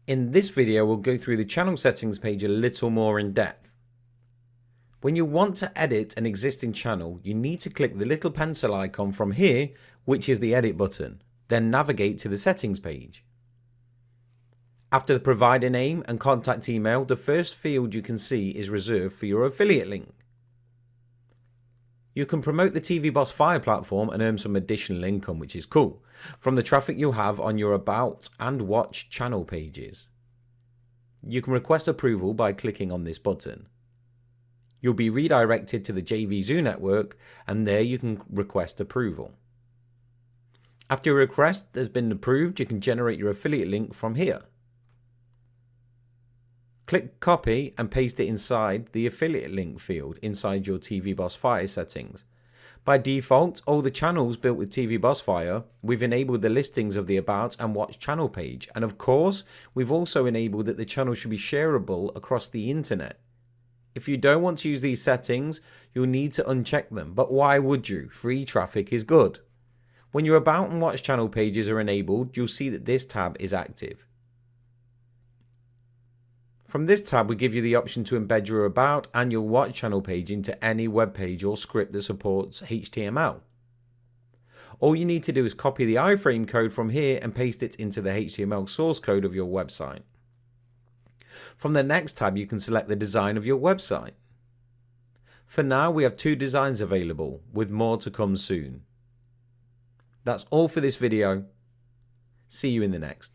In this video, we'll go through the channel settings page a little more in depth. When you want to edit an existing channel, you need to click the little pencil icon from here, which is the edit button, then navigate to the settings page. After the provider name and contact email, the first field you can see is reserved for your affiliate link. You can promote the TV Boss Fire platform and earn some additional income, which is cool, from the traffic you have on your About and Watch channel pages. You can request approval by clicking on this button. You'll be redirected to the JVZoo network, and there you can request approval. After your request has been approved, you can generate your affiliate link from here. Click copy and paste it inside the affiliate link field inside your TV Boss Fire settings. By default, all the channels built with TV Boss Fire, we've enabled the listings of the About and Watch channel page, and of course, we've also enabled that the channel should be shareable across the internet. If you don't want to use these settings, you'll need to uncheck them, but why would you? Free traffic is good. When your About and Watch channel pages are enabled, you'll see that this tab is active. From this tab, we give you the option to embed your About and your Watch channel page into any web page or script that supports HTML. All you need to do is copy the iframe code from here and paste it into the HTML source code of your website. From the next tab, you can select the design of your website. For now, we have 2 designs available, with more to come soon. That's all for this video. See you in the next.